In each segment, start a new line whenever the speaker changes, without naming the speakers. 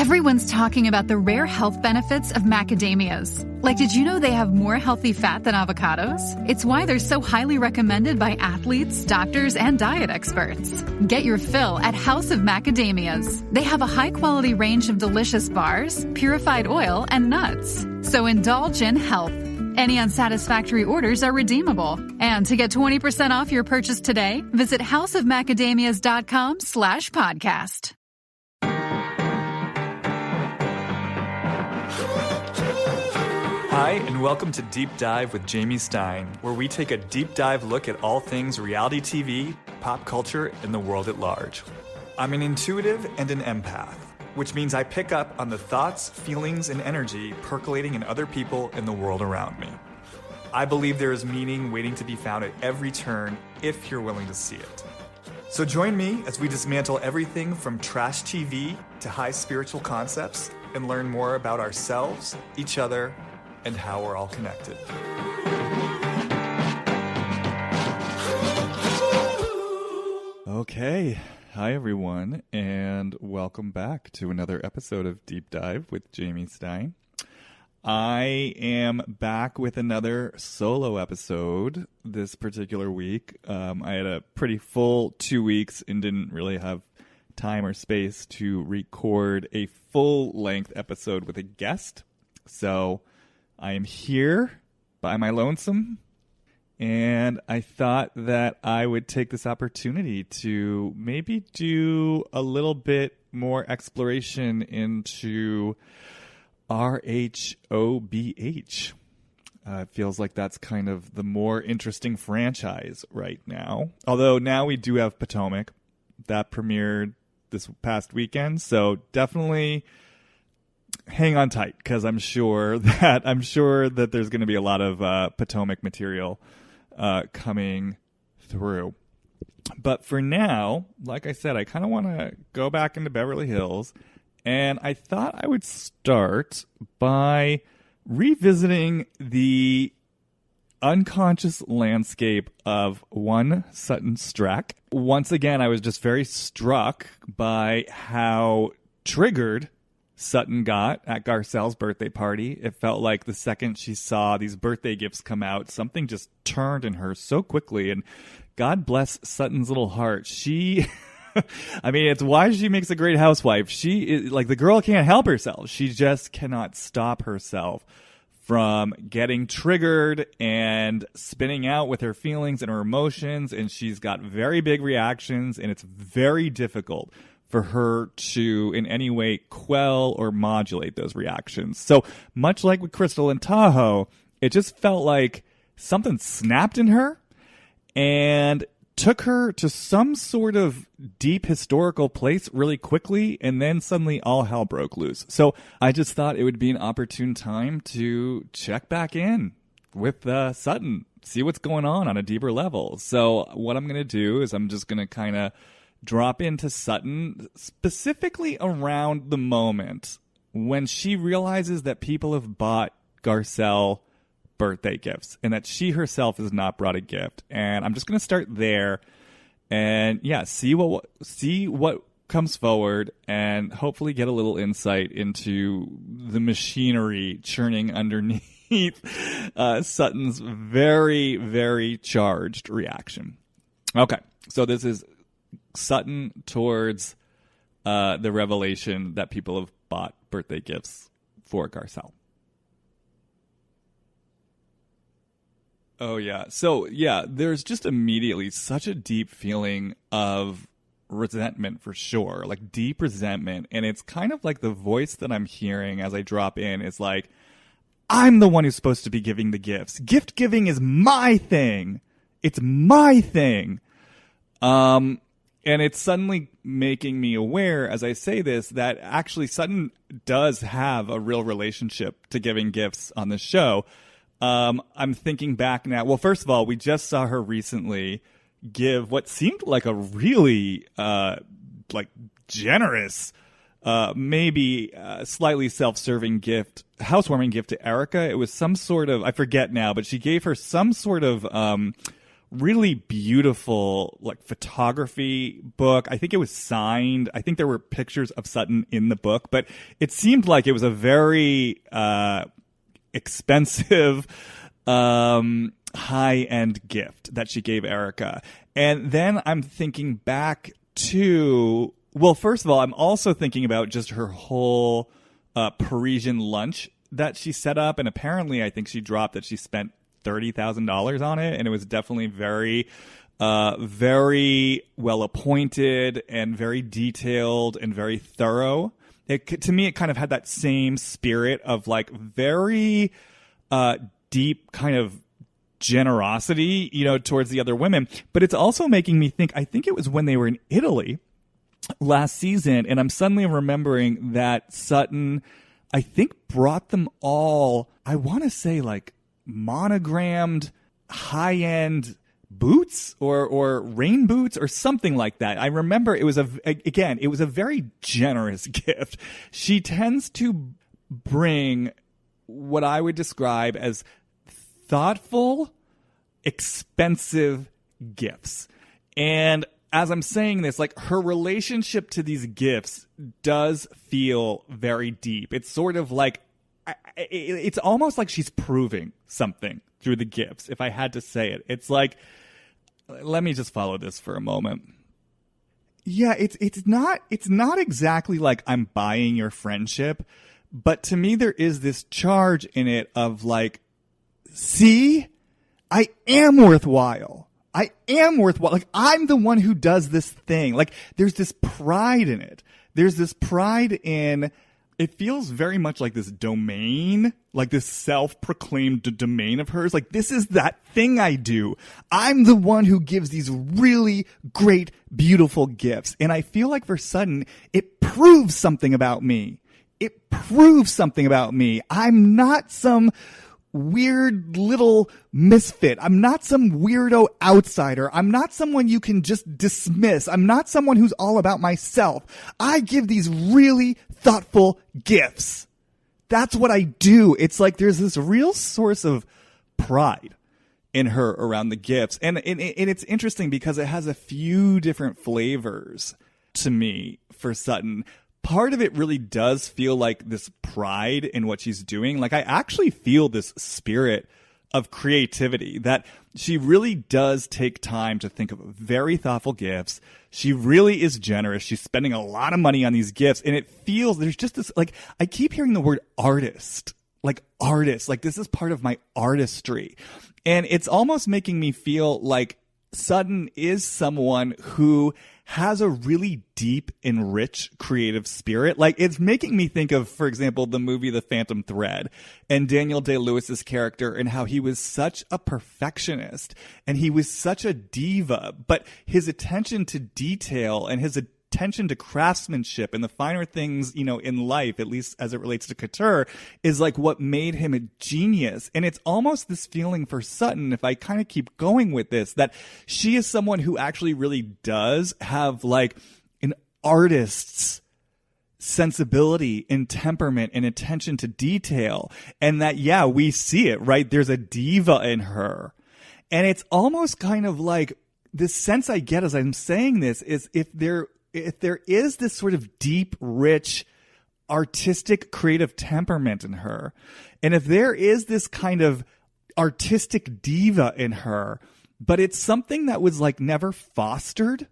Everyone's talking about the rare health benefits of macadamias. Like, did you know they have more healthy fat than avocados? It's why they're so highly recommended by athletes, doctors, and diet experts. Get your fill at House of Macadamias. They have a high-quality range of delicious bars, purified oil, and nuts. So indulge in health. Any unsatisfactory orders are redeemable. And to get 20% off your purchase today, visit houseofmacadamias.com/podcast.
Hi, and welcome to Deep Dive with Jamie Stein, where we take a deep dive look at all things reality TV, pop culture, and the world at large. I'm an intuitive and an empath, which means I pick up on the thoughts, feelings, and energy percolating in other people and the world around me. I believe there is meaning waiting to be found at every turn if you're willing to see it. So join me as we dismantle everything from trash TV to high spiritual concepts and learn more about ourselves, each other, and how we're all connected.
Okay. Hi, everyone, and welcome back to another episode of Deep Dive with Jamie Stein. I am back with another solo episode this particular week. I had a pretty full 2 weeks and didn't really have time or space to record a full-length episode with a guest. So I am here by my lonesome, and I thought that I would take this opportunity to maybe do a little bit more exploration into RHOBH. It feels like that's kind of the more interesting franchise right now. Although now we do have Potomac. That premiered this past weekend, so definitely hang on tight, because I'm sure that there's going to be a lot of Potomac material coming through. But for now, like I said, I kind of want to go back into Beverly Hills, and I thought I would start by revisiting the unconscious landscape of one Sutton Stracke. Once again, I was just very struck by how triggered Sutton got at Garcelle's birthday party. It felt like the second she saw these birthday gifts come out, something just turned in her so quickly. And God bless Sutton's little heart. She, I mean, it's why she makes a great housewife. She is like, the girl can't help herself. She just cannot stop herself from getting triggered and spinning out with her feelings and her emotions. And she's got very big reactions, and it's very difficult for her to in any way quell or modulate those reactions. So much like with Crystal and Tahoe, it just felt like something snapped in her and took her to some sort of deep historical place really quickly, and then suddenly all hell broke loose. So I just thought it would be an opportune time to check back in with Sutton, see what's going on a deeper level. So what I'm going to do is I'm just going to kind of drop into Sutton, specifically around the moment when she realizes that people have bought Garcelle birthday gifts and that she herself has not brought a gift. And I'm just going to start there and see what comes forward, and hopefully get a little insight into the machinery churning underneath Sutton's very, very charged reaction. Okay, so this is Sutton towards the revelation that people have bought birthday gifts for Garcelle. Oh, yeah. So, there's just immediately such a deep feeling of resentment, for sure, like deep resentment. And it's kind of like the voice that I'm hearing as I drop in is like, I'm the one who's supposed to be giving the gifts. Gift giving is my thing. It's my thing. And it's suddenly making me aware, as I say this, that actually Sutton does have a real relationship to giving gifts on the show. I'm thinking back now. Well, first of all, we just saw her recently give what seemed like a really generous, maybe slightly self-serving gift, housewarming gift to Erica. It was some sort of, I forget now, but she gave her some sort of really beautiful like photography book. I think it was signed. I think there were pictures of Sutton in the book, but it seemed like it was a very expensive high-end gift that she gave Erica. And then I'm thinking back to, well, first of all, I'm also thinking about just her whole Parisian lunch that she set up. And apparently I think she dropped that she spent $30,000 on it. And it was definitely very well appointed and very detailed and very thorough. To me, it kind of had that same spirit of like very deep kind of generosity, towards the other women. But it's also making me think, I think it was when they were in Italy last season, and I'm suddenly remembering that Sutton, I think, brought them all, I want to say like monogrammed high-end boots or rain boots or something like that. I remember it was a very generous gift. She tends to bring what I would describe as thoughtful, expensive gifts. And as I'm saying this, like her relationship to these gifts does feel very deep. It's sort of like, it's almost like she's proving something through the gifts, if I had to say it. It's like, let me just follow this for a moment. Yeah, it's not exactly like I'm buying your friendship, but to me there is this charge in it of like, see, I am worthwhile. I am worthwhile. Like, I'm the one who does this thing. Like, there's this pride in it. There's this pride in, it feels very much like this domain, like this self-proclaimed domain of hers. Like, this is that thing I do. I'm the one who gives these really great, beautiful gifts. And I feel like for Sutton, it proves something about me. It proves something about me. I'm not some weird little misfit. I'm not some weirdo outsider. I'm not someone you can just dismiss. I'm not someone who's all about myself. I give these really thoughtful gifts. That's what I do. It's like there's this real source of pride in her around the gifts. And it's interesting because it has a few different flavors to me for Sutton. Part of it really does feel like this pride in what she's doing. Like, I actually feel this spirit of creativity that she really does take time to think of very thoughtful gifts. She really is generous. She's spending a lot of money on these gifts. And it feels, there's just this, like, I keep hearing the word artist. Like, artist. Like, this is part of my artistry. And it's almost making me feel like Sutton is someone who has a really deep and rich creative spirit. Like, it's making me think of, for example, the movie The Phantom Thread and Daniel Day-Lewis's character and how he was such a perfectionist and he was such a diva, but his attention to detail and his attention to craftsmanship and the finer things, in life, at least as it relates to couture, is like what made him a genius. And it's almost this feeling for Sutton, if I kind of keep going with this, that she is someone who actually really does have like an artist's sensibility and temperament and attention to detail. And that, yeah, we see it, right? There's a diva in her. And it's almost kind of like this sense I get as I'm saying this is if there is this sort of deep, rich, artistic, creative temperament in her, and if there is this kind of artistic diva in her, but it's something that was like never fostered,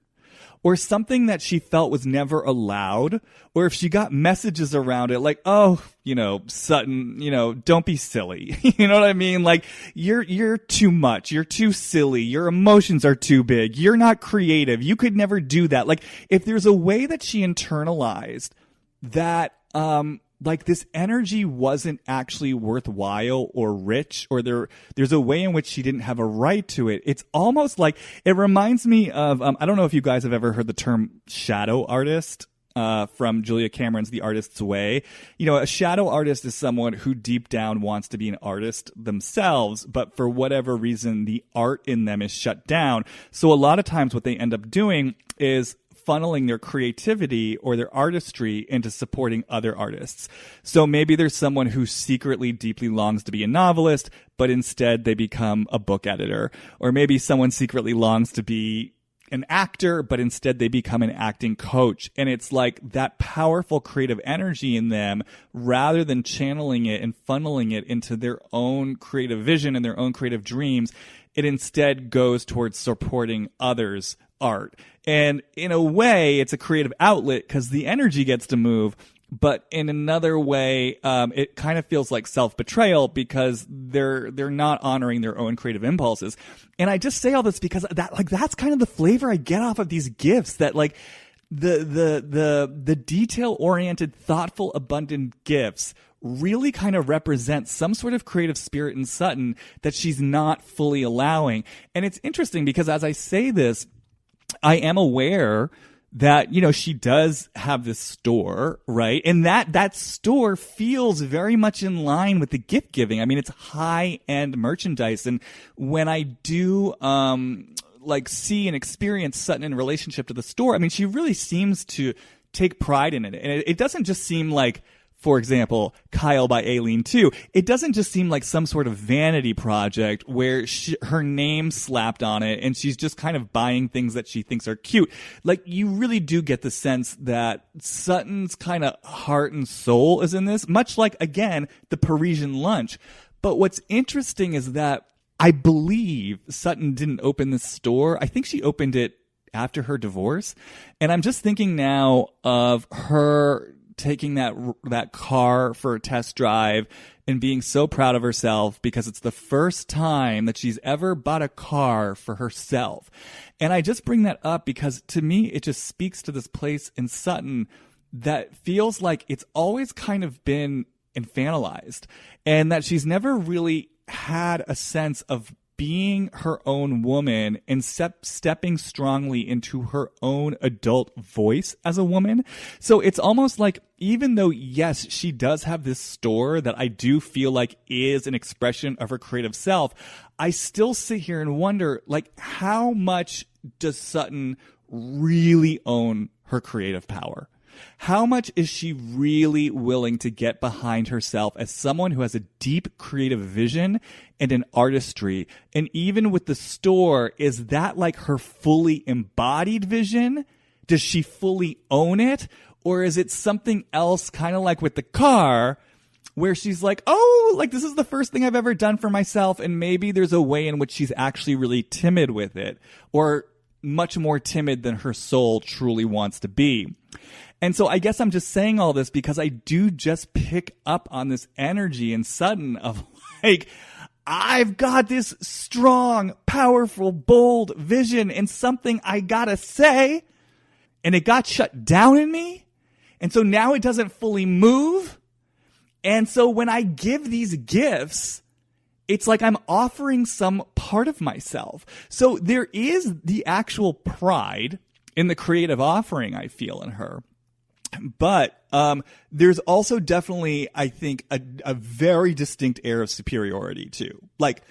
or something that she felt was never allowed, or if she got messages around it like, oh, Sutton, don't be silly. You know what I mean? Like, you're too much. You're too silly. Your emotions are too big. You're not creative. You could never do that. Like, if there's a way that she internalized that, like this energy wasn't actually worthwhile or rich, or there's a way in which she didn't have a right to it. It's almost like, it reminds me of, I don't know if you guys have ever heard the term shadow artist, from Julia Cameron's The Artist's Way. A shadow artist is someone who deep down wants to be an artist themselves, but for whatever reason, the art in them is shut down. So a lot of times what they end up doing is funneling their creativity or their artistry into supporting other artists. So maybe there's someone who secretly deeply longs to be a novelist, but instead they become a book editor. Or maybe someone secretly longs to be an actor, but instead they become an acting coach. And it's like that powerful creative energy in them, rather than channeling it and funneling it into their own creative vision and their own creative dreams, it instead goes towards supporting others' art. And in a way, it's a creative outlet because the energy gets to move. But in another way, it kind of feels like self-betrayal because they're not honoring their own creative impulses. And I just say all this because that's kind of the flavor I get off of these gifts, that like the detail-oriented, thoughtful, abundant gifts really kind of represent some sort of creative spirit in Sutton that she's not fully allowing. And it's interesting because as I say this, I am aware that, you know, she does have this store, right? And that store feels very much in line with the gift giving. I mean, it's high-end merchandise. And when I do, like see and experience Sutton in relationship to the store, I mean, she really seems to take pride in it. And it doesn't just seem like, for example, Kyle by Aileen 2. It doesn't just seem like some sort of vanity project where her name's slapped on it and she's just kind of buying things that she thinks are cute. Like, you really do get the sense that Sutton's kind of heart and soul is in this, much like, again, the Parisian lunch. But what's interesting is that I believe Sutton didn't open this store. I think she opened it after her divorce. And I'm just thinking now of her taking that car for a test drive and being so proud of herself because it's the first time that she's ever bought a car for herself. And I just bring that up because to me, it just speaks to this place in Sutton that feels like it's always kind of been infantilized and that she's never really had a sense of being her own woman and stepping strongly into her own adult voice as a woman. So it's almost like, even though, yes, she does have this store that I do feel like is an expression of her creative self, I still sit here and wonder, like, how much does Sutton really own her creative power? How much is she really willing to get behind herself as someone who has a deep creative vision and an artistry? And even with the store, is that like her fully embodied vision? Does she fully own it? Or is it something else, kind of like with the car, where she's like, oh, like this is the first thing I've ever done for myself, and maybe there's a way in which she's actually really timid with it, or much more timid than her soul truly wants to be. And so I guess I'm just saying all this because I do just pick up on this energy in Sutton of like, I've got this strong, powerful, bold vision and something I gotta say, and it got shut down in me. And so now it doesn't fully move. And so when I give these gifts, it's like I'm offering some part of myself. So there is the actual pride in the creative offering I feel in her. But there's also definitely, I think, a very distinct air of superiority too. Like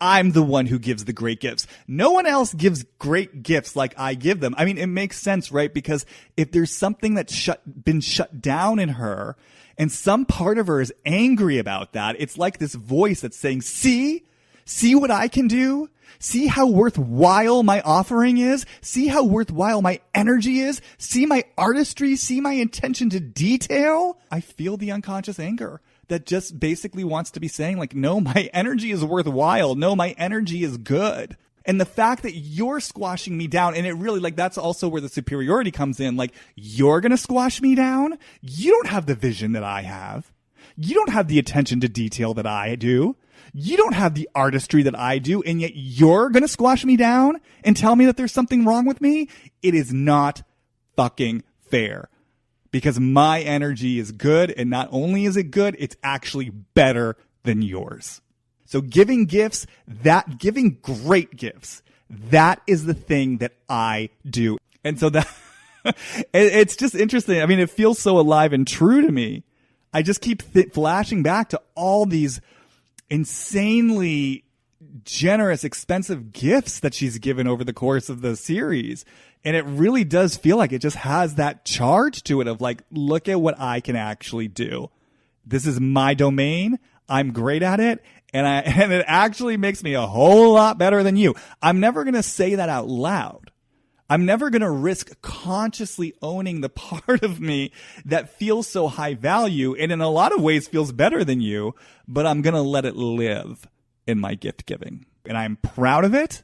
I'm the one who gives the great gifts. No one else gives great gifts like I give them. I mean, it makes sense, right? Because if there's something that's been shut down in her, and some part of her is angry about that, it's like this voice that's saying, see what I can do? See how worthwhile my offering is? See how worthwhile my energy is? See my artistry? See my attention to detail? I feel the unconscious anger that just basically wants to be saying, like, no, my energy is worthwhile. No, my energy is good. And the fact that you're squashing me down, and it really, like, that's also where the superiority comes in. Like, you're going to squash me down? You don't have the vision that I have. You don't have the attention to detail that I do. You don't have the artistry that I do, and yet you're going to squash me down and tell me that there's something wrong with me? It is not fucking fair. Because my energy is good, and not only is it good, it's actually better than yours. So giving gifts, giving great gifts, that is the thing that I do. And so that it's just interesting. I mean, it feels so alive and true to me. I just keep flashing back to all these insanely generous, expensive gifts that she's given over the course of the series. And it really does feel like it just has that charge to it of like, look at what I can actually do. This is my domain. I'm great at it. And it actually makes me a whole lot better than you. I'm never going to say that out loud. I'm never going to risk consciously owning the part of me that feels so high value and in a lot of ways feels better than you, but I'm going to let it live in my gift giving. And I'm proud of it.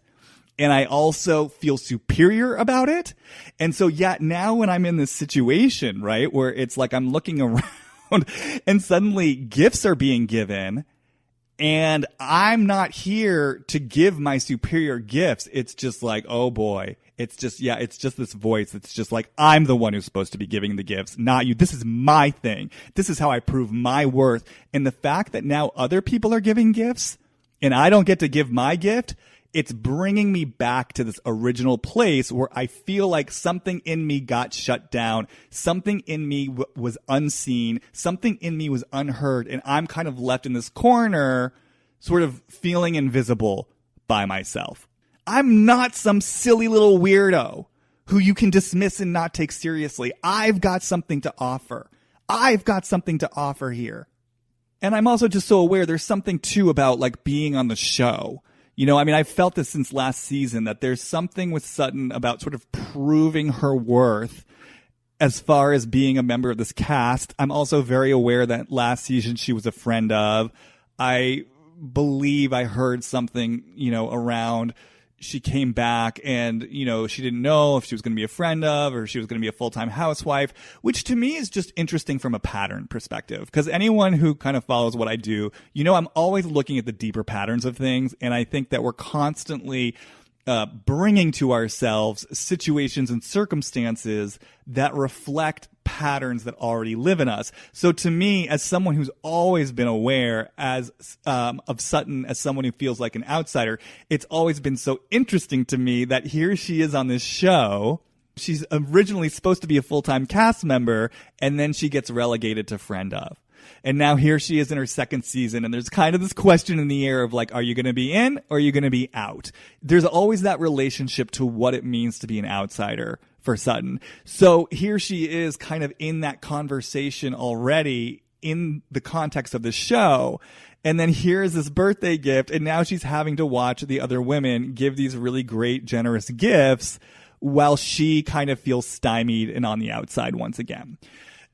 And I also feel superior about it. And so, yeah, now when I'm in this situation, right, where it's like I'm looking around and suddenly gifts are being given and I'm not here to give my superior gifts. It's just like, oh boy, it's just this voice. It's just like, I'm the one who's supposed to be giving the gifts, not you. This is my thing. This is how I prove my worth. And the fact that now other people are giving gifts and I don't get to give my gift, it's bringing me back to this original place where I feel like something in me got shut down. Something in me was unseen. Something in me was unheard. And I'm kind of left in this corner, sort of feeling invisible by myself. I'm not some silly little weirdo who you can dismiss and not take seriously. I've got something to offer. I've got something to offer here. And I'm also just so aware there's something too about like being on the show. You know, I mean, I've felt this since last season that there's something with Sutton about sort of proving her worth as far as being a member of this cast. I'm also very aware that last season she was a friend of. I believe I heard something, you know, around she came back and, you know, she didn't know if she was going to be a friend of or she was going to be a full-time housewife, which to me is just interesting from a pattern perspective. Because anyone who kind of follows what I do, you know, I'm always looking at the deeper patterns of things. And I think that we're constantly bringing to ourselves situations and circumstances that reflect patterns that already live in us. So to me, as someone who's always been aware of Sutton as someone who feels like an outsider, it's always been so interesting to me that here she is on this show. She's originally supposed to be a full-time cast member, and then she gets relegated to friend of. And now here she is in her second season, and there's kind of this question in the air of like, are you going to be in or are you going to be out? There's always that relationship to what it means to be an outsider for Sutton. So here she is kind of in that conversation already in the context of the show. And then here's this birthday gift, and now she's having to watch the other women give these really great, generous gifts while she kind of feels stymied and on the outside once again.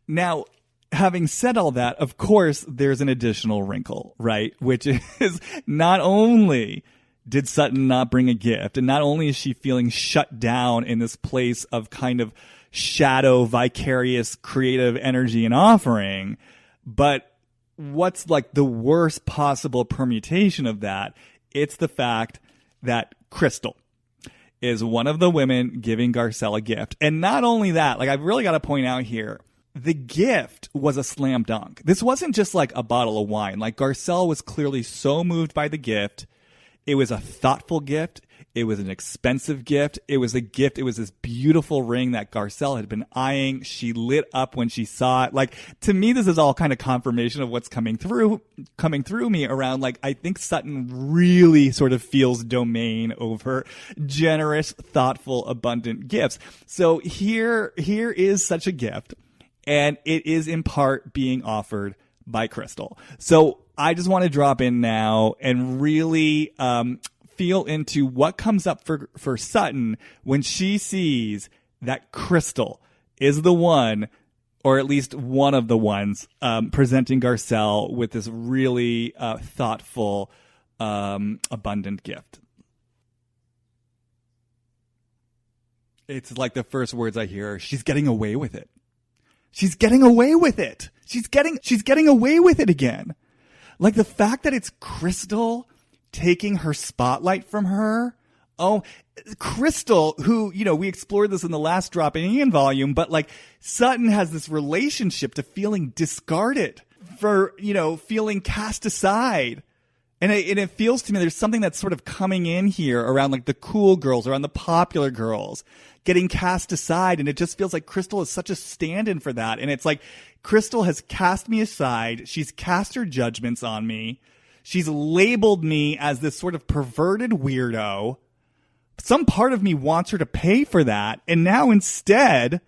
Now, having said all that, of course, there's an additional wrinkle, right? Which is not only did Sutton not bring a gift, and not only is she feeling shut down in this place of kind of shadow, vicarious, creative energy and offering, but what's like the worst possible permutation of that? It's the fact that Crystal is one of the women giving Garcelle a gift. And not only that, like I've really got to point out here, the gift was a slam dunk. This wasn't just like a bottle of wine. Like Garcelle was clearly so moved by the gift. It was a thoughtful gift. It was an expensive gift. It was a gift. It was this beautiful ring that Garcelle had been eyeing. She lit up when she saw it. Like, to me, this is all kind of confirmation of what's coming through me around, like, I think Sutton really sort of feels domain over generous, thoughtful, abundant gifts. So here is such a gift. And it is in part being offered by Crystal. So I just want to drop in now and really feel into what comes up for Sutton when she sees that Crystal is the one, or at least one of the ones, presenting Garcelle with this really thoughtful, abundant gift. It's like the first words I hear, she's getting away with it. She's getting away with it. She's getting away with it again. Like the fact that it's Crystal taking her spotlight from her. Oh, Crystal, who, you know, we explored this in the last Droppin volume, but like Sutton has this relationship to feeling discarded, for, you know, feeling cast aside. And it feels to me there's something that's sort of coming in here around like the cool girls, around the popular girls getting cast aside. And it just feels like Crystal is such a stand-in for that. And it's like Crystal has cast me aside. She's cast her judgments on me. She's labeled me as this sort of perverted weirdo. Some part of me wants her to pay for that. And now instead,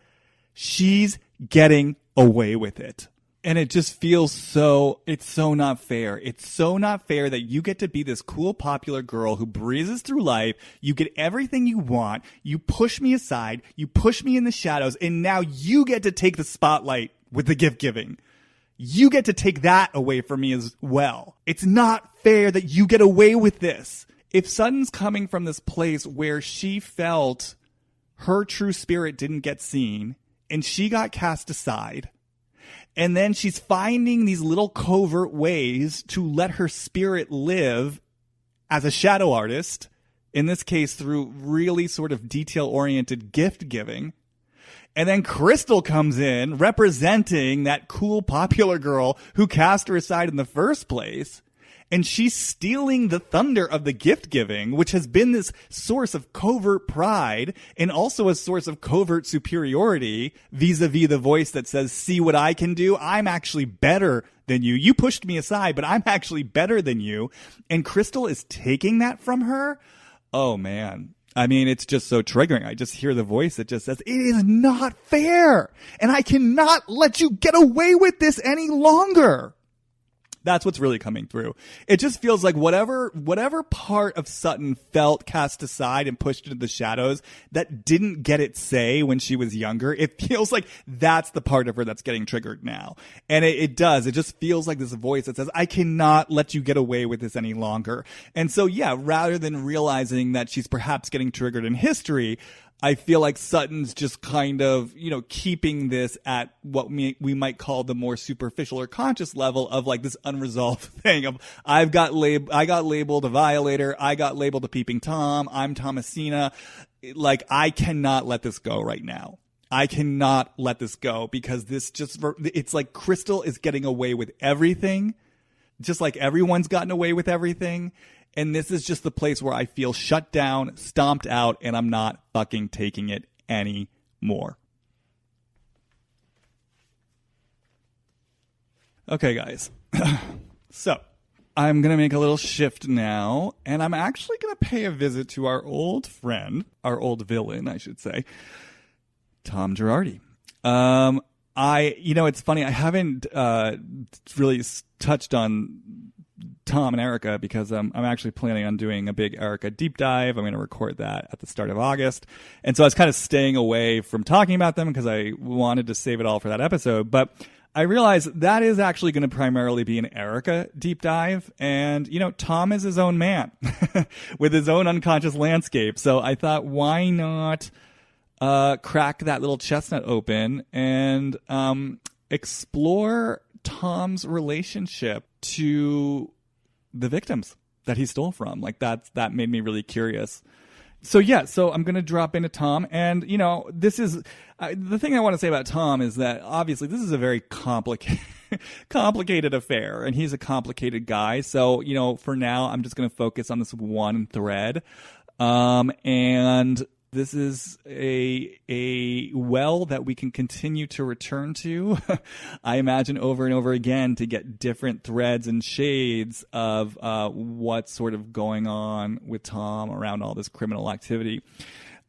she's getting away with it. And it just feels it's so not fair. It's so not fair that you get to be this cool, popular girl who breezes through life. You get everything you want. You push me aside. You push me in the shadows. And now you get to take the spotlight with the gift giving. You get to take that away from me as well. It's not fair that you get away with this. If Sutton's coming from this place where she felt her true spirit didn't get seen and she got cast aside, and then she's finding these little covert ways to let her spirit live as a shadow artist, in this case through really sort of detail-oriented gift giving. And then Crystal comes in representing that cool popular girl who cast her aside in the first place. And she's stealing the thunder of the gift giving, which has been this source of covert pride and also a source of covert superiority vis-a-vis the voice that says, see what I can do? I'm actually better than you. You pushed me aside, but I'm actually better than you. And Crystal is taking that from her. Oh, man. I mean, it's just so triggering. I just hear the voice that just says, it is not fair. And I cannot let you get away with this any longer. That's what's really coming through. It just feels like whatever part of Sutton felt cast aside and pushed into the shadows that didn't get its say when she was younger, it feels like that's the part of her that's getting triggered now. And it does. It just feels like this voice that says, I cannot let you get away with this any longer. And so, yeah, rather than realizing that she's perhaps getting triggered in history, I feel like Sutton's just kind of, keeping this at what we might call the more superficial or conscious level of like this unresolved thing of I got labeled a violator. I got labeled a peeping Tom. I'm Thomasina. Like, I cannot let this go right now. I cannot let this go because it's like Crystal is getting away with everything, just like everyone's gotten away with everything. And this is just the place where I feel shut down, stomped out, and I'm not fucking taking it anymore. Okay, guys. So, I'm going to make a little shift now, and I'm actually going to pay a visit to our old friend, our old villain, I should say, Tom Girardi. It's funny, I haven't really touched on Tom and Erica because I'm actually planning on doing a big Erica deep dive. I'm going to record that at the start of August. And so I was kind of staying away from talking about them because I wanted to save it all for that episode. But I realized that is actually going to primarily be an Erica deep dive. And, Tom is his own man with his own unconscious landscape. So I thought, why not crack that little chestnut open and explore Tom's relationship to the victims that he stole from. Like that made me really curious. So I'm going to drop into Tom, and this is the thing I want to say about Tom is that obviously this is a very complicated affair, and he's a complicated guy. So for now I'm just going to focus on this one thread, and this is a well that we can continue to return to, I imagine, over and over again to get different threads and shades of what's sort of going on with Tom around all this criminal activity.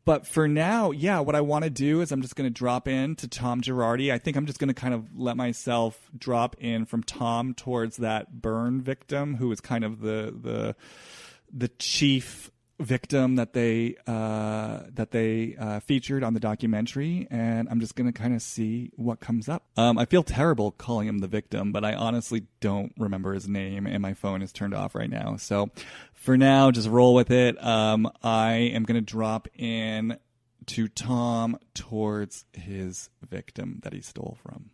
But for now, what I want to do is I'm just going to drop in to Tom Girardi. I think I'm just going to kind of let myself drop in from Tom towards that burn victim who is kind of the chief victim that they featured on the documentary, and I'm just gonna kind of see what comes up. I feel terrible calling him the victim, but I honestly don't remember his name, and my phone is turned off right now. So for now, just roll with it. I am gonna drop in to Tom towards his victim that he stole from.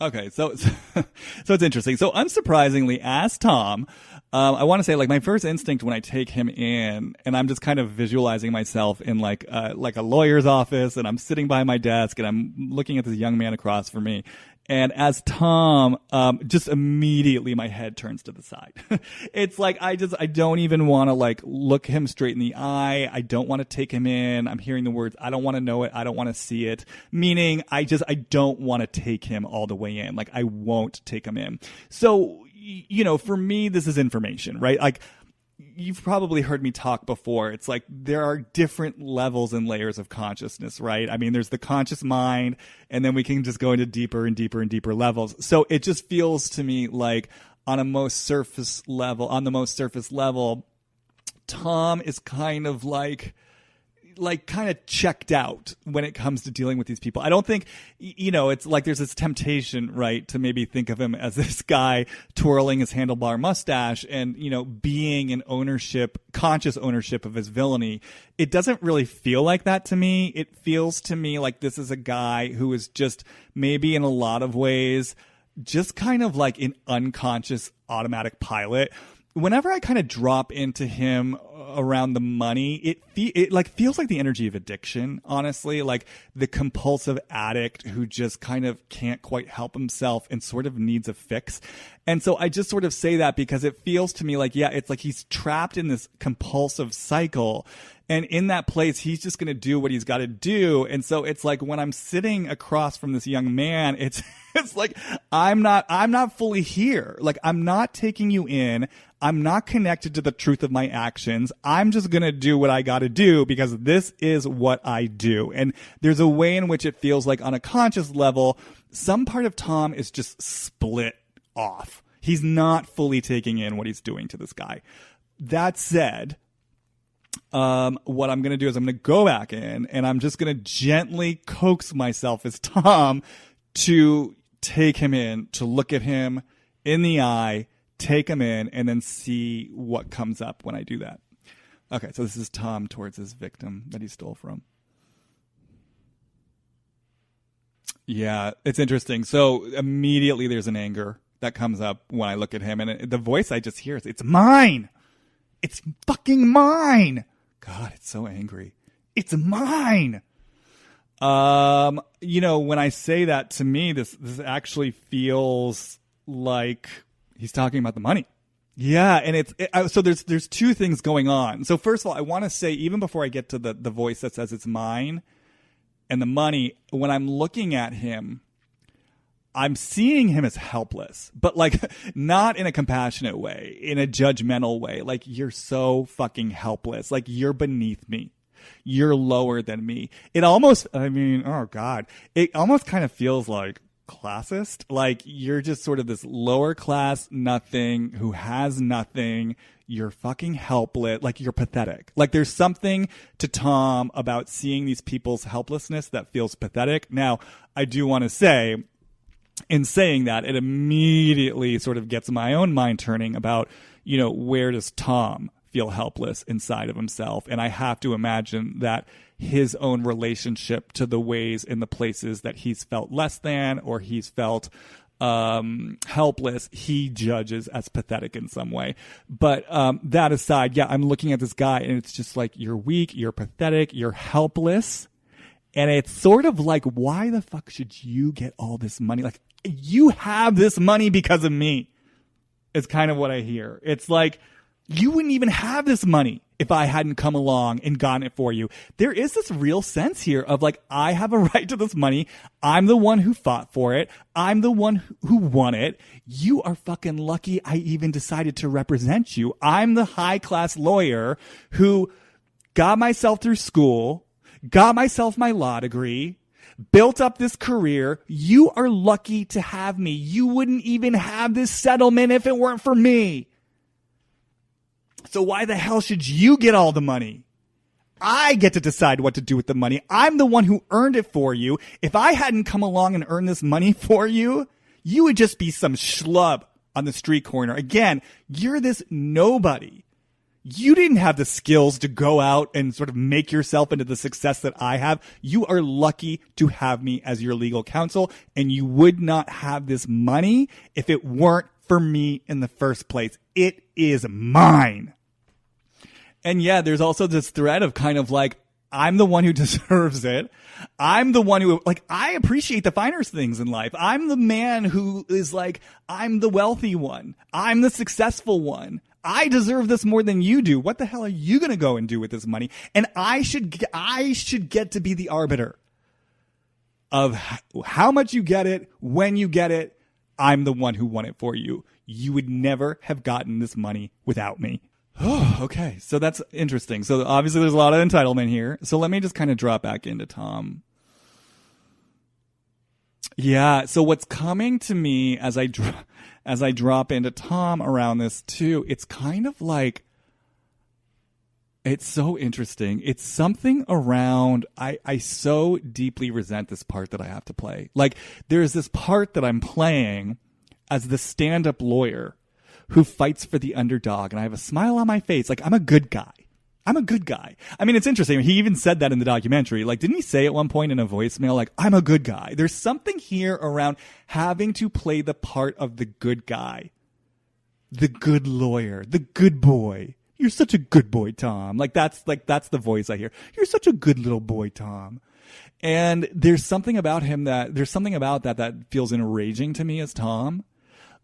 Okay, so it's interesting. So unsurprisingly, as Tom, I want to say, like, my first instinct when I take him in, and I'm just kind of visualizing myself in like a lawyer's office, and I'm sitting by my desk, and I'm looking at this young man across from me, And as Tom, just immediately my head turns to the side. It's like, I don't even want to like look him straight in the eye. I don't want to take him in. I'm hearing the words, I don't want to know it. I don't want to see it. Meaning I don't want to take him all the way in. Like I won't take him in. So, for me, this is information, right? Like, you've probably heard me talk before. It's like there are different levels and layers of consciousness, right? I mean, there's the conscious mind, and then we can just go into deeper and deeper and deeper levels. So it just feels to me like on the most surface level, Tom is kind of like kind of checked out when it comes to dealing with these people. I don't think, it's like there's this temptation, right, to maybe think of him as this guy twirling his handlebar mustache and, being in conscious ownership of his villainy. It doesn't really feel like that to me. It feels to me like this is a guy who is just maybe in a lot of ways just kind of like an unconscious automatic pilot. Whenever I kind of drop into him around the money, it like feels like the energy of addiction, honestly, like the compulsive addict who just kind of can't quite help himself and sort of needs a fix. And so I just sort of say that because it feels to me like, yeah, it's like he's trapped in this compulsive cycle. And in that place, he's just going to do what he's got to do. And so it's like when I'm sitting across from this young man, it's like, I'm not fully here. Like, I'm not taking you in. I'm not connected to the truth of my actions. I'm just going to do what I got to do because this is what I do. And there's a way in which it feels like on a conscious level, some part of Tom is just split off. He's not fully taking in what he's doing to this guy. That said, what I'm going to do is I'm going to go back in and I'm just going to gently coax myself as Tom to take him in, to look at him in the eye, take him in, and then see what comes up when I do that. Okay, so this is Tom towards his victim that he stole from. Yeah, it's interesting. So immediately there's an anger that comes up when I look at him, and the voice I just hear is, it's mine! It's fucking mine! God, it's so angry. It's mine! When I say that, to me, this actually feels like he's talking about the money. Yeah, and so there's two things going on. So first of all, I want to say, even before I get to the voice that says it's mine and the money, when I'm looking at him, I'm seeing him as helpless, but like not in a compassionate way, in a judgmental way. Like, you're so fucking helpless. Like, you're beneath me. You're lower than me. It almost, oh God, it almost kind of feels like classist. Like, you're just sort of this lower class nothing who has nothing. You're fucking helpless. Like, you're pathetic. Like, there's something to Tom about seeing these people's helplessness that feels pathetic. Now, I do want to say, in saying that, it immediately sort of gets my own mind turning about, where does Tom feel helpless inside of himself? And I have to imagine that his own relationship to the ways and the places that he's felt less than, or he's felt helpless, he judges as pathetic in some way. But that aside, yeah, I'm looking at this guy and it's just like, you're weak, you're pathetic, you're helpless. And it's sort of like, why the fuck should you get all this money? Like, you have this money because of me. It's kind of what I hear. It's like, you wouldn't even have this money if I hadn't come along and gotten it for you. There is this real sense here of like, I have a right to this money. I'm the one who fought for it. I'm the one who won it. You are fucking lucky I even decided to represent you. I'm the high class lawyer who got myself through school, got myself my law degree, built up this career. You are lucky to have me. You wouldn't even have this settlement if it weren't for me. So why the hell should you get all the money? I get to decide what to do with the money. I'm the one who earned it for you. If I hadn't come along and earned this money for you, you would just be some schlub on the street corner. Again, you're this nobody. You didn't have the skills to go out and sort of make yourself into the success that I have. You are lucky to have me as your legal counsel, and you would not have this money if it weren't for me in the first place. It is mine. And yeah, there's also this thread of kind of like, I'm the one who deserves it. I'm the one who, like, I appreciate the finer things in life. I'm the man who is like, I'm the wealthy one. I'm the successful one. I deserve this more than you do. What the hell are you going to go and do with this money? And I should get to be the arbiter of how much you get it, when you get it. I'm the one who won it for you. You would never have gotten this money without me. Oh, okay. So that's interesting. So obviously there's a lot of entitlement here. So let me just kind of drop back into Tom. Yeah. So what's coming to me as I drop into Tom around this too, it's kind of like, it's so interesting. It's something around, I so deeply resent this part that I have to play. Like, there's this part that I'm playing as the stand-up lawyer who fights for the underdog, and I have a smile on my face. Like, I'm a good guy. I'm a good guy. I mean, it's interesting. He even said that in the documentary. Like, didn't he say at one point in a voicemail, like, I'm a good guy? There's something here around having to play the part of the good guy, the good lawyer, the good boy. You're such a good boy, Tom. That's the voice I hear. You're such a good little boy, Tom. And there's something about him that feels enraging to me as Tom.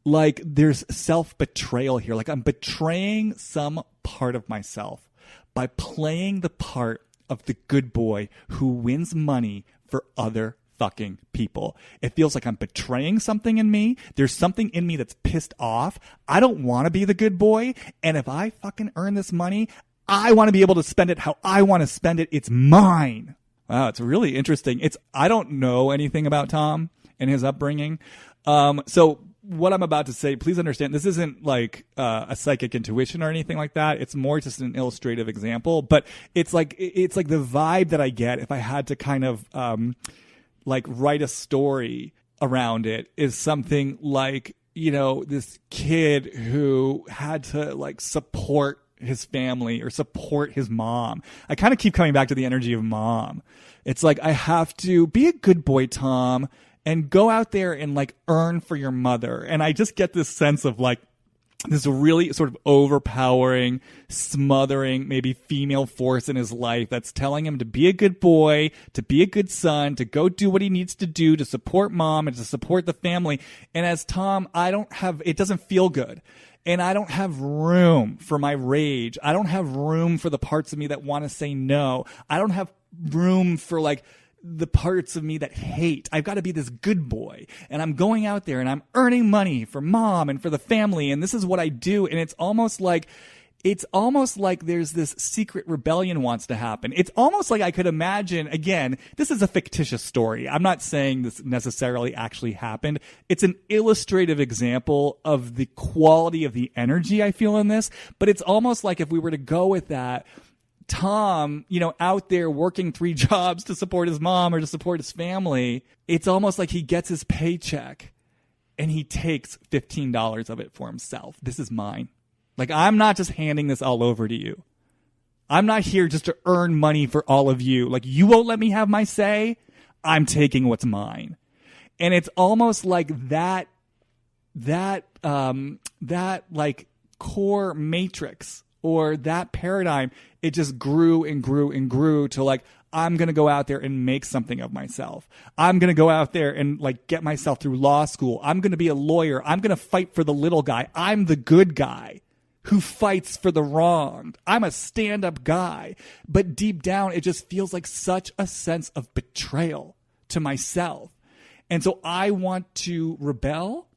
Like, there's self-betrayal here. Like, I'm betraying some part of myself by playing the part of the good boy who wins money for other fucking people. It feels like I'm betraying something in me. There's something in me that's pissed off. I don't want to be the good boy. And if I fucking earn this money, I want to be able to spend it how I want to spend it. It's mine. Wow, it's really interesting. I don't know anything about Tom and his upbringing. So what I'm about to say, please understand, this isn't like a psychic intuition or anything like that. It's more just an illustrative example. But it's like the vibe that I get if I had to kind of like write a story around it is something like, you know, this kid who had to like support his family or support his mom. I kind of keep coming back to the energy of mom. It's like, I have to be a good boy, Tom, and go out there and like earn for your mother. And I just get this sense of like this really sort of overpowering, smothering, maybe female force in his life that's telling him to be a good boy, to be a good son, to go do what he needs to do to support mom and to support the family. And as Tom, it doesn't feel good. And I don't have room for my rage. I don't have room for the parts of me that want to say no. I don't have room for like the parts of me that hate. I've got to be this good boy, and I'm going out there and I'm earning money for mom and for the family, and this is what I do. And it's almost like there's this secret rebellion wants to happen. It's almost like I could imagine, again, this is a fictitious story. I'm not saying this necessarily actually happened. It's an illustrative example of the quality of the energy I feel in this, but it's almost like if we were to go with that, Tom, you know, out there working 3 jobs to support his mom or to support his family, it's almost like he gets his paycheck and he takes $15 of it for himself. This is mine. Like, I'm not just handing this all over to you. I'm not here just to earn money for all of you. Like, you won't let me have my say. I'm taking what's mine. And it's almost like that like core matrix or that paradigm, it just grew and grew and grew to like, I'm going to go out there and make something of myself. I'm going to go out there and like get myself through law school. I'm going to be a lawyer. I'm going to fight for the little guy. I'm the good guy who fights for the wronged. I'm a stand-up guy. But deep down, it just feels like such a sense of betrayal to myself. And so I want to rebel.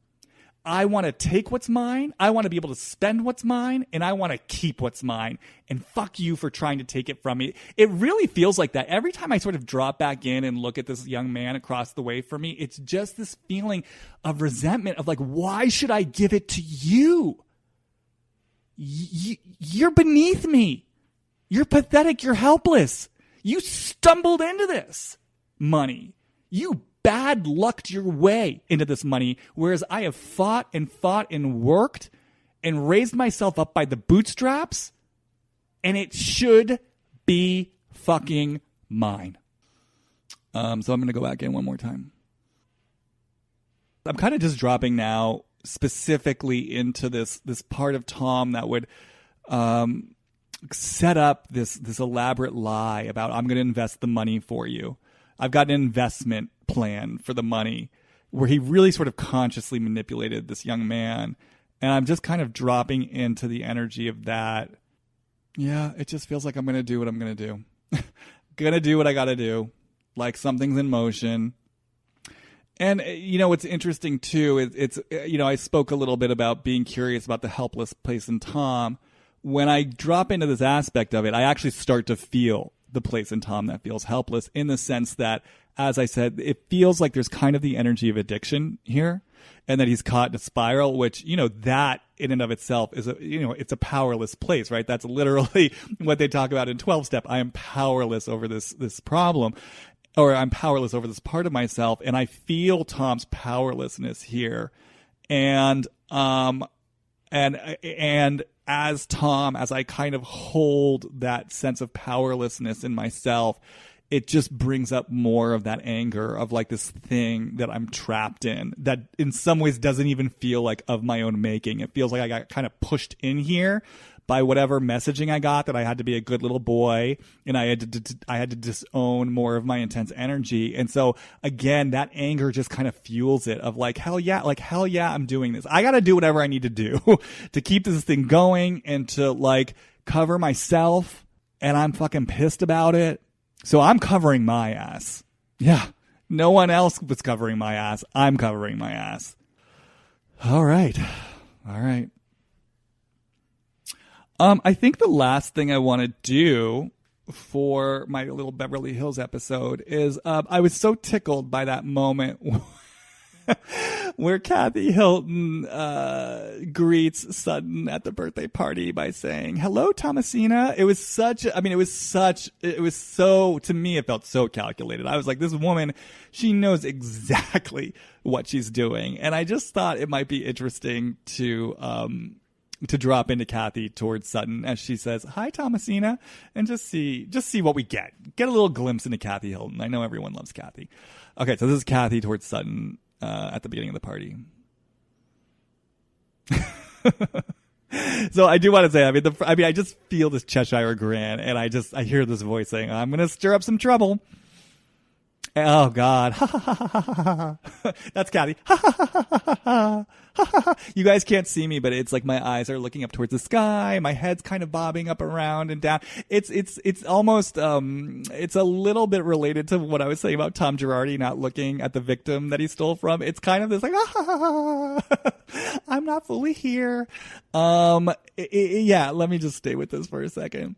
I want to take what's mine. I want to be able to spend what's mine, and I want to keep what's mine. And fuck you for trying to take it from me. It really feels like that. Every time I sort of drop back in and look at this young man across the way from me, it's just this feeling of resentment of like, why should I give it to you? You're beneath me. You're pathetic. You're helpless. You stumbled into this money. You bad lucked your way into this money, whereas I have fought and worked and raised myself up by the bootstraps, and it should be fucking mine. So I'm going to go back in one more time. I'm kind of just dropping now specifically into this part of Tom that would set up this elaborate lie about I'm going to invest the money for you. I've got an investment plan for the money, where he really sort of consciously manipulated this young man. And I'm just kind of dropping into the energy of that. Yeah, it just feels like I'm going to do what I'm going to do. Going to do what I got to do. Like something's in motion. And, what's interesting too is I spoke a little bit about being curious about the helpless place in Tom. When I drop into this aspect of it, I actually start to feel the place in Tom that feels helpless, in the sense that, as I said, it feels like there's kind of the energy of addiction here, and that he's caught in a spiral, which, that in and of itself is it's a powerless place, right? That's literally what they talk about in 12-step. I am powerless over this problem, or I'm powerless over this part of myself. And I feel Tom's powerlessness here. And as Tom, as I kind of hold that sense of powerlessness in myself, it just brings up more of that anger of like this thing that I'm trapped in, that in some ways doesn't even feel like of my own making. It feels like I got kind of pushed in here by whatever messaging I got, that I had to be a good little boy, and I had to disown more of my intense energy. And so again, that anger just kind of fuels it, of like, hell yeah, I'm doing this. I got to do whatever I need to do to keep this thing going and to like cover myself. And I'm fucking pissed about it. So I'm covering my ass. Yeah. No one else was covering my ass. I'm covering my ass. All right. I think the last thing I want to do for my little Beverly Hills episode is I was so tickled by that moment where Kathy Hilton greets Sutton at the birthday party by saying, "Hello, Thomasina." It was so, to me, it felt so calculated. I was like, this woman, she knows exactly what she's doing. And I just thought it might be interesting to drop into Kathy towards Sutton as she says, "Hi, Thomasina," and just see what we get. Get a little glimpse into Kathy Hilton. I know everyone loves Kathy. Okay, so this is Kathy towards Sutton at the beginning of the party. So I do want to say, I just feel this Cheshire grin, and I hear this voice saying, "I'm going to stir up some trouble." Oh God. That's Kathy. You guys can't see me, but it's like my eyes are looking up towards the sky. My head's kind of bobbing up around and down. It's almost, it's a little bit related to what I was saying about Tom Girardi not looking at the victim that he stole from. It's kind of this like, I'm not fully here. Yeah, let me just stay with this for a second.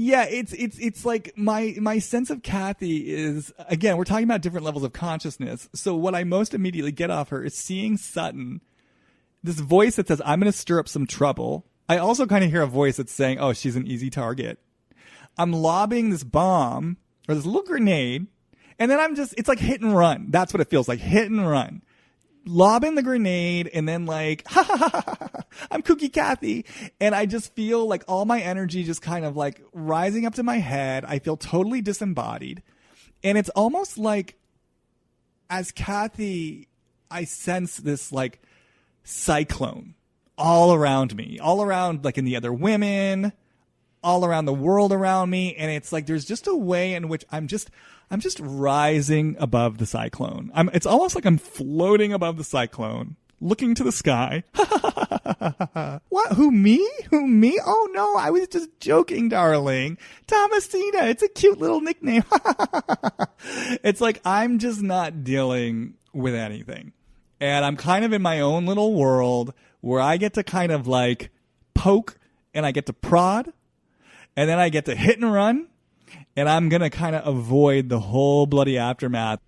Yeah, it's like my sense of Kathy is, again, we're talking about different levels of consciousness. So what I most immediately get off her is seeing Sutton, this voice that says, "I'm going to stir up some trouble." I also kind of hear a voice that's saying, "Oh, she's an easy target." I'm lobbing this bomb or this little grenade, and then it's like hit and run. That's what it feels like, hit and run. Lobbing the grenade, and then like, I'm Kooky Kathy. And I just feel like all my energy just kind of like rising up to my head. I feel totally disembodied. And it's almost like, as Kathy, I sense this like cyclone all around me, all around like in the other women, all around the world around me. And it's like, there's just a way in which I'm just rising above the cyclone. It's almost like I'm floating above the cyclone, looking to the sky. What? Who, me? Oh no, I was just joking, darling. Thomasina, it's a cute little nickname. It's like I'm just not dealing with anything. And I'm kind of in my own little world where I get to kind of like poke, and I get to prod, and then I get to hit and run. And I'm going to kind of avoid the whole bloody aftermath.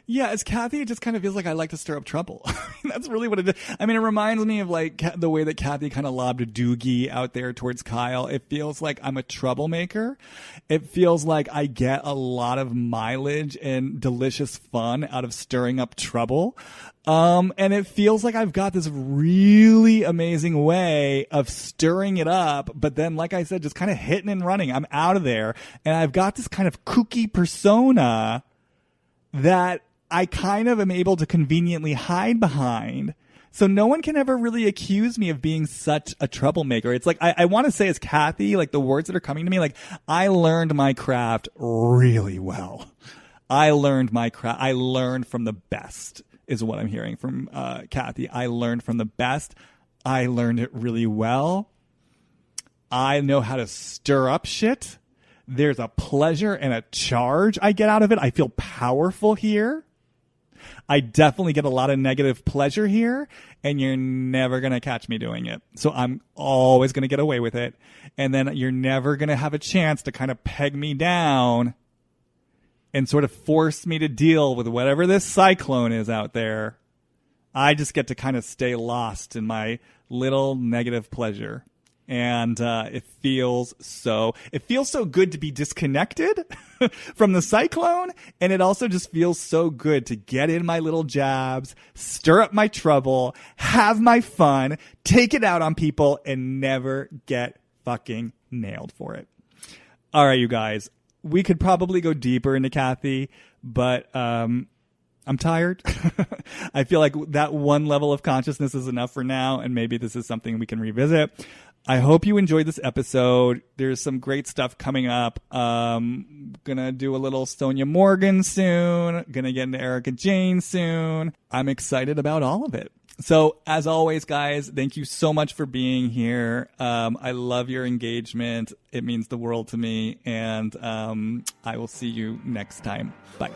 Yeah, as Kathy, it just kind of feels like I like to stir up trouble. That's really what it is. I mean, it reminds me of like the way that Kathy kind of lobbed a doogie out there towards Kyle. It feels like I'm a troublemaker. It feels like I get a lot of mileage and delicious fun out of stirring up trouble. And it feels like I've got this really amazing way of stirring it up. But then, like I said, just kind of hitting and running. I'm out of there. And I've got this kind of kooky persona that I kind of am able to conveniently hide behind So no one can ever really accuse me of being such a troublemaker. It's like, I want to say as Kathy, like the words that are coming to me, like I learned my craft really well. I learned from the best is what I'm hearing from Kathy. I learned from the best. I learned it really well. I know how to stir up shit. There's a pleasure and a charge I get out of it. I feel powerful here. I definitely get a lot of negative pleasure here, and you're never going to catch me doing it. So I'm always going to get away with it. And then you're never going to have a chance to kind of peg me down and sort of force me to deal with whatever this cyclone is out there. I just get to kind of stay lost in my little negative pleasure. And it feels so good to be disconnected from the cyclone. And it also just feels so good to get in my little jabs, stir up my trouble, have my fun, take it out on people, and never get fucking nailed for it. All right, you guys, we could probably go deeper into Kathy, but I'm tired. I feel like that one level of consciousness is enough for now, and maybe this is something we can revisit. I hope you enjoyed this episode. There's some great stuff coming up. Gonna do a little Sonia Morgan soon. Gonna get into Erica Jane soon. I'm excited about all of it. So as always, guys, thank you so much for being here. I love your engagement. It means the world to me. And I will see you next time. Bye.